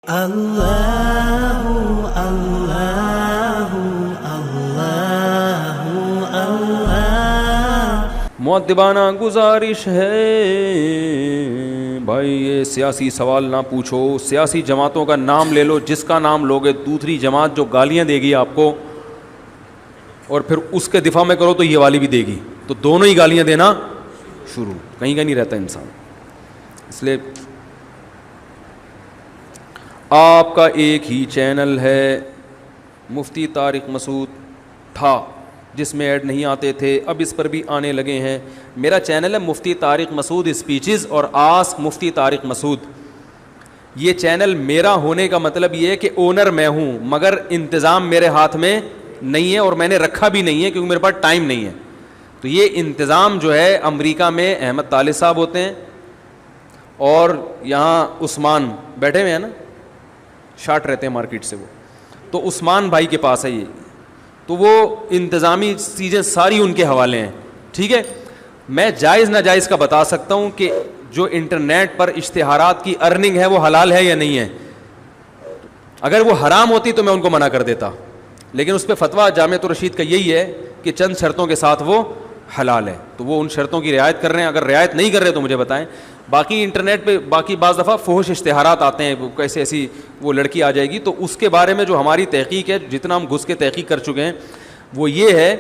اللہ اللہ اللہ اللہ۔ مؤدبانہ گزارش ہے بھائی، یہ سیاسی سوال نہ پوچھو، سیاسی جماعتوں کا نام لے لو، جس کا نام لوگے دوسری جماعت جو گالیاں دے گی آپ کو اور پھر اس کے دفاع میں کرو تو یہ والی بھی دے گی، تو دونوں ہی گالیاں دینا شروع، کہیں کا نہیں رہتا انسان۔ اس لیے آپ کا ایک ہی چینل ہے، مفتی طارق مسعود تھا جس میں ایڈ نہیں آتے تھے، اب اس پر بھی آنے لگے ہیں۔ میرا چینل ہے مفتی طارق مسعود اسپیچز اور آسک مفتی طارق مسعود۔ یہ چینل میرا ہونے کا مطلب یہ ہے کہ اونر میں ہوں، مگر انتظام میرے ہاتھ میں نہیں ہے اور میں نے رکھا بھی نہیں ہے کیونکہ میرے پاس ٹائم نہیں ہے۔ تو یہ انتظام جو ہے امریکہ میں احمد طالب صاحب ہوتے ہیں اور یہاں عثمان بیٹھے ہوئے ہیں نا، شارٹ رہتے ہیں مارکیٹ سے، وہ تو عثمان بھائی کے پاس ہے یہ، تو وہ انتظامی چیزیں ساری ان کے حوالے ہیں، ٹھیک ہے۔ میں جائز ناجائز کا بتا سکتا ہوں کہ جو انٹرنیٹ پر اشتہارات کی ارننگ ہے وہ حلال ہے یا نہیں ہے۔ اگر وہ حرام ہوتی تو میں ان کو منع کر دیتا، لیکن اس پہ فتویٰ جامعۃ الرشید کا یہی ہے کہ چند شرطوں کے ساتھ وہ حلال ہے، تو وہ ان شرطوں کی رعایت کر رہے ہیں۔ اگر رعایت نہیں کر رہے تو مجھے بتائیں۔ باقی انٹرنیٹ پہ باقی بعض دفعہ فحش اشتہارات آتے ہیں، وہ کیسے ایسی وہ لڑکی آ جائے گی، تو اس کے بارے میں جو ہماری تحقیق ہے، جتنا ہم گھس کے تحقیق کر چکے ہیں، وہ یہ ہے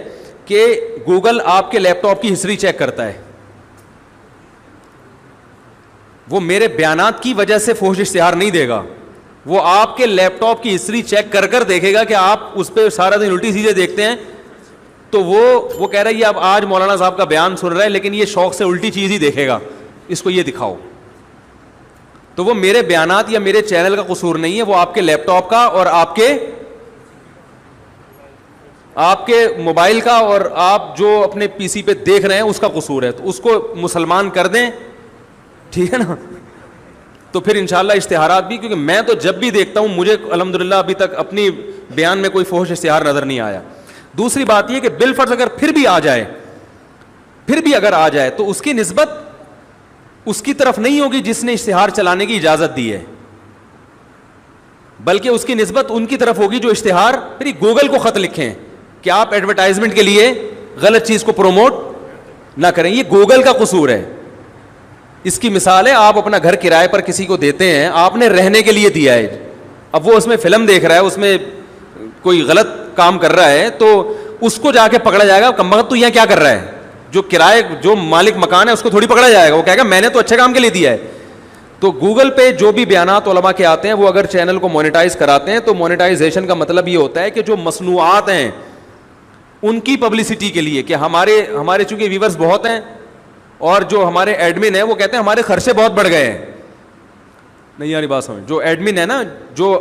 کہ گوگل آپ کے لیپ ٹاپ کی ہسٹری چیک کرتا ہے، وہ میرے بیانات کی وجہ سے فحش اشتہار نہیں دے گا، وہ آپ کے لیپ ٹاپ کی ہسٹری چیک کر کر دیکھے گا کہ آپ اس پہ سارا دن الٹی چیزیں دیکھتے ہیں، تو وہ کہہ رہا ہے یہ اب آج مولانا صاحب کا بیان سن رہا ہے لیکن یہ شوق سے الٹی چیز ہی دیکھے گا، اس کو یہ دکھاؤ۔ تو وہ میرے بیانات یا میرے چینل کا قصور نہیں ہے، وہ آپ کے لیپ ٹاپ کا اور آپ کے موبائل کا اور آپ جو اپنے پی سی پہ دیکھ رہے ہیں اس کا قصور ہے، تو اس کو مسلمان کر دیں، ٹھیک ہے نا، تو پھر انشاءاللہ اشتہارات بھی، کیونکہ میں تو جب بھی دیکھتا ہوں مجھے الحمدللہ ابھی تک اپنی بیان میں کوئی فحش اشتہار نظر نہیں آیا۔ دوسری بات یہ کہ بالفرض اگر پھر بھی اگر آ جائے تو اس کی نسبت اس کی طرف نہیں ہوگی جس نے اشتہار چلانے کی اجازت دی ہے، بلکہ اس کی نسبت ان کی طرف ہوگی جو اشتہار، پھر گوگل کو خط لکھیں کہ آپ ایڈورٹائزمنٹ کے لیے غلط چیز کو پروموٹ نہ کریں، یہ گوگل کا قصور ہے۔ اس کی مثال ہے، آپ اپنا گھر کرائے پر کسی کو دیتے ہیں، آپ نے رہنے کے لیے دیا ہے، اب وہ اس میں فلم دیکھ رہا ہے، اس میں کوئی غلط کام کر رہا ہے، تو اس کو جا کے پکڑا جائے گا، کمبخت تو یہاں کیا کر رہا ہے، جو مالک مکان ہے اس کو تھوڑی پکڑا جائے گا، وہ کہے گا میں نے تو اچھے کام کے لیے دیا ہے۔ تو گوگل پہ جو بھی بیانات علماء کے آتے ہیں، وہ اگر چینل کو مونیٹائز کراتے ہیں تو مونیٹائزیشن کا مطلب یہ ہوتا ہے کہ جو مصنوعات ہیں ان کی پبلسٹی کے لیے، کہ ہمارے چونکہ ویورز بہت ہیں اور جو ہمارے ایڈمن ہیں وہ کہتے ہیں ہمارے خرچے بہت بڑھ گئے ہیں، نہیں یاری بات سمجھ، جو ایڈمن ہے نا جو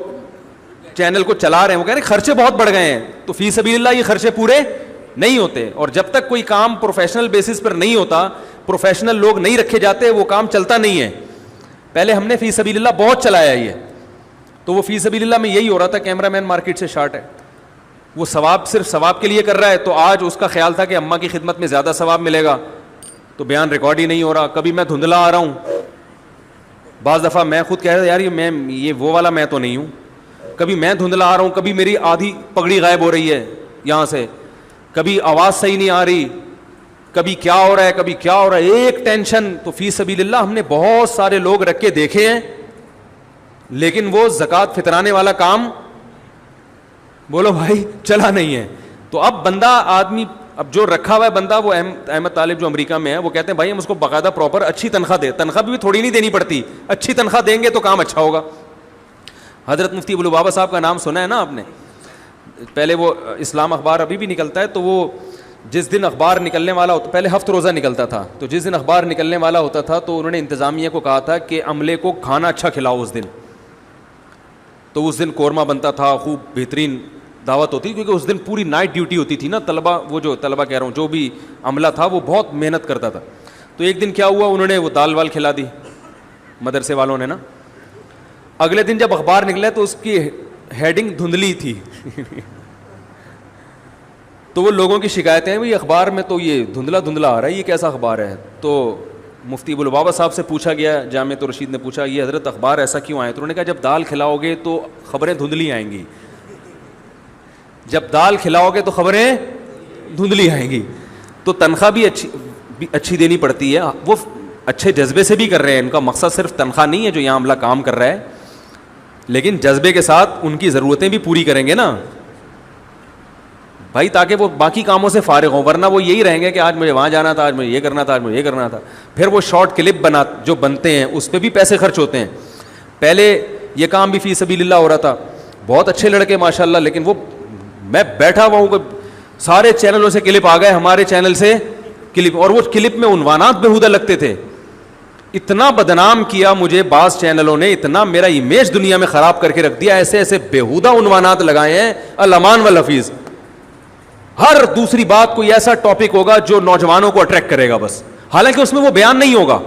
چینل کو چلا رہے ہیں وہ کہہ رہے ہیں خرچے بہت بڑھ گئے ہیں، تو فی سبیل اللہ یہ خرچے پورے نہیں ہوتے، اور جب تک کوئی کام پروفیشنل بیسس پر نہیں ہوتا، پروفیشنل لوگ نہیں رکھے جاتے، وہ کام چلتا نہیں ہے۔ پہلے ہم نے فی سبیل اللہ بہت چلایا یہ، تو وہ فی سبیل اللہ میں یہی ہو رہا تھا، کیمرہ مین مارکیٹ سے شارٹ ہے، وہ ثواب صرف ثواب کے لیے کر رہا ہے، تو آج اس کا خیال تھا کہ اماں کی خدمت میں زیادہ ثواب ملے گا، تو بیان ریکارڈ ہی نہیں ہو رہا، کبھی میں دھندلا آ رہا ہوں، بعض دفعہ میں خود کہہ رہا یار یہ وہ والا میں تو نہیں ہوں، کبھی میں دھندلا آ رہا ہوں، کبھی میری آدھی پگڑی غائب ہو رہی ہے یہاں سے، کبھی آواز صحیح نہیں آ رہی، کبھی کیا ہو رہا ہے، کبھی کیا ہو رہا ہے، ایک ٹینشن۔ تو فی سبیل اللہ ہم نے بہت سارے لوگ رکھ کے دیکھے ہیں، لیکن وہ زکوٰۃ فطرانے والا کام بولو بھائی چلا نہیں ہے۔ تو اب آدمی اب جو رکھا ہوا ہے بندہ، وہ احمد طالب جو امریکہ میں ہے، وہ کہتے ہیں بھائی ہم اس کو باقاعدہ پراپر اچھی تنخواہ دے، تنخواہ بھی تھوڑی نہیں دینی پڑتی، اچھی تنخواہ دیں گے تو کام اچھا ہوگا۔ حضرت مفتی ابو لبابہ صاحب کا نام سنا ہے نا آپ نے، پہلے وہ اسلام اخبار ابھی بھی نکلتا ہے، تو وہ جس دن اخبار نکلنے والا ہوتا، پہلے ہفت روزہ نکلتا تھا، تو جس دن اخبار نکلنے والا ہوتا تھا تو انہوں نے انتظامیہ کو کہا تھا کہ عملے کو کھانا اچھا کھلاؤ اس دن، تو اس دن قورمہ بنتا تھا، خوب بہترین دعوت ہوتی، کیونکہ اس دن پوری نائٹ ڈیوٹی ہوتی تھی نا، طلبہ کہہ رہا ہوں جو بھی عملہ تھا وہ بہت محنت کرتا تھا۔ تو ایک دن کیا ہوا، انہوں نے وہ دال وال کھلا دی مدرسے والوں نے نا، اگلے دن جب اخبار نکلا تو اس کی ہیڈنگ دھندلی تھی تو وہ لوگوں کی شکایتیں ہیں، بھائی اخبار میں تو یہ دھندلا آ رہا ہے، یہ کیسا اخبار ہے؟ تو مفتی ابوالبابا صاحب سے پوچھا گیا, جامعۃ الرشید نے پوچھا یہ حضرت اخبار ایسا کیوں آئے؟ تو انہوں نے کہا جب دال کھلاؤ گے تو خبریں دھندلی آئیں گی, جب دال کھلاؤ گے تو خبریں دھندلی آئیں گی. تو تنخواہ بھی اچھی دینی پڑتی ہے. وہ اچھے جذبے سے بھی کر رہے ہیں, ان کا مقصد صرف تنخواہ نہیں ہے جو یہاں عملہ کام کر رہا ہے, لیکن جذبے کے ساتھ ان کی ضرورتیں بھی پوری کریں گے نا بھائی, تاکہ وہ باقی کاموں سے فارغ ہوں. ورنہ وہ یہی رہیں گے کہ آج مجھے وہاں جانا تھا, آج مجھے یہ کرنا تھا, آج مجھے یہ کرنا تھا. پھر وہ شارٹ کلپ جو بنتے ہیں اس پہ بھی پیسے خرچ ہوتے ہیں. پہلے یہ کام بھی فی سبیل اللہ ہو رہا تھا, بہت اچھے لڑکے ماشاء اللہ, لیکن وہ میں بیٹھا ہوا ہوں کہ سارے چینلوں سے کلپ آ گئے, ہمارے چینل سے کلپ, اور وہ کلپ میں عنوانات بےہودہ لگتے تھے. اتنا بدنام کیا مجھے بعض چینلوں نے, اتنا میرا امیج دنیا میں خراب کر کے رکھ دیا, ایسے ایسے بےہودہ عنوانات لگائے ہیں الامان والحفیظ. ہر دوسری بات کوئی ایسا ٹاپک ہوگا جو نوجوانوں کو اٹریکٹ کرے گا بس, حالانکہ اس میں وہ بیان نہیں ہوگا.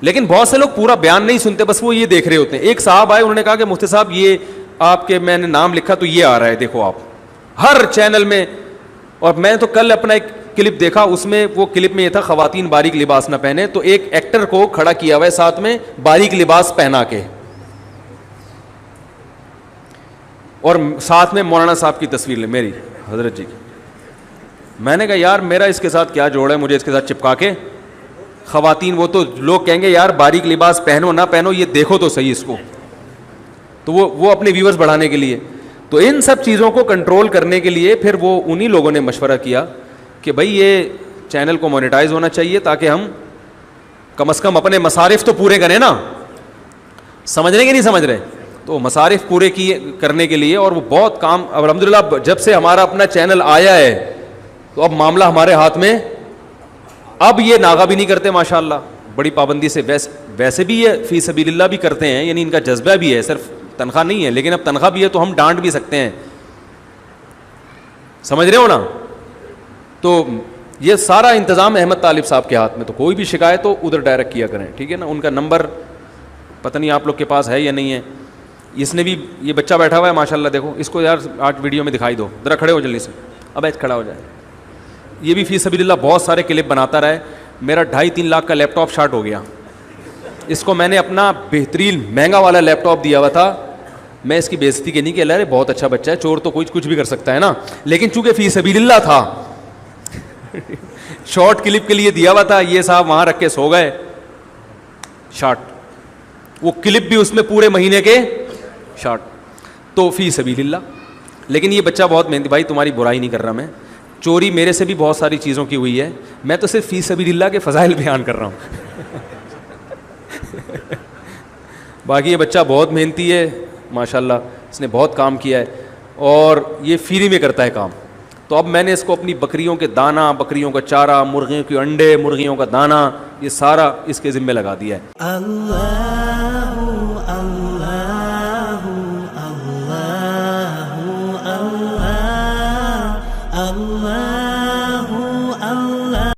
لیکن بہت سے لوگ پورا بیان نہیں سنتے, بس وہ یہ دیکھ رہے ہوتے ہیں. ایک صاحب آئے, انہوں نے کہا کہ مفتی صاحب یہ آپ کے میں نے نام لکھا تو یہ آ رہا ہے, دیکھو آپ ہر چینل میں. اور میں تو کل اپنا ایک کلپ دیکھا, اس میں وہ کلپ میں یہ تھا خواتین باریک لباس نہ پہنے, تو ایک ایکٹر کو کھڑا کیا ہوا ہے ساتھ میں باریک لباس پہنا کے, اور ساتھ میں مولانا صاحب کی تصویر لیں میری حضرت جی کی. میں نے کہا یار میرا اس کے ساتھ کیا جوڑ ہے, مجھے اس کے ساتھ چپکا کے خواتین, وہ تو لوگ کہیں گے یار باریک لباس پہنو نہ پہنو یہ دیکھو تو صحیح اس کو, تو وہ اپنے ویورز بڑھانے کے لیے. تو ان سب چیزوں کو کنٹرول کرنے کے لیے پھر وہ انہی لوگوں نے مشورہ کیا کہ بھائی یہ چینل کو مونیٹائز ہونا چاہیے تاکہ ہم کم از کم اپنے مصارف تو پورے کریں نا. سمجھ رہے کہ نہیں سمجھ رہے؟ تو مصارف پورے کرنے کے لیے, اور وہ بہت کام الحمدللہ جب سے ہمارا اپنا چینل آیا ہے تو اب معاملہ ہمارے ہاتھ میں, اب یہ ناغہ بھی نہیں کرتے ماشاءاللہ, بڑی پابندی سے. ویسے بھی یہ فی سبیل اللہ بھی کرتے ہیں, یعنی ان کا جذبہ بھی ہے, صرف تنخواہ نہیں ہے. لیکن اب تنخواہ بھی ہے تو ہم ڈانٹ بھی سکتے ہیں, سمجھ رہے ہو نا. تو یہ سارا انتظام احمد طالب صاحب کے ہاتھ میں, تو کوئی بھی شکایت ہو ادھر ڈائریکٹ کیا کریں, ٹھیک ہے نا. ان کا نمبر پتہ نہیں آپ لوگ کے پاس ہے یا نہیں ہے. اس نے بھی, یہ بچہ بیٹھا ہوا ہے ماشاءاللہ, دیکھو اس کو یار آج ویڈیو میں دکھائی دو, ذرا کھڑے ہو جلدی سے, اب ایسے کھڑا ہو جائے. یہ بھی فی سبیل اللہ بہت سارے کلپ بناتا رہا ہے. میرا 2.5-3 لاکھ کا لیپ ٹاپ شارٹ ہو گیا. اس کو میں نے اپنا بہترین مہنگا والا لیپ ٹاپ دیا ہوا تھا. میں اس کی بے عزتی کے نہیں کہ اللہ بہت اچھا بچہ ہے, چور تو کچھ بھی کر سکتا ہے نا, لیکن چونکہ فی سبیل اللہ تھا شارٹ کلپ کے لیے دیا ہوا تھا. یہ صاحب وہاں رکھ کے سو گئے شارٹ, وہ کلپ بھی اس میں پورے مہینے کے شارٹ. تو فی سبیل اللہ. لیکن یہ بچہ بہت محنتی, بھائی تمہاری برائی نہیں کر رہا میں, چوری میرے سے بھی بہت ساری چیزوں کی ہوئی ہے, میں تو صرف فی سبیل اللہ کے فضائل بیان کر رہا ہوں. باقی یہ بچہ بہت محنتی ہے ماشاءاللہ, اس نے بہت کام کیا ہے, اور یہ فری میں کرتا ہے کام. تو اب میں نے اس کو اپنی بکریوں کے دانہ, بکریوں کا چارہ, مرغیوں کے انڈے, مرغیوں کا دانہ, یہ سارا اس کے ذمہ لگا دیا ہے. اللہ اللہ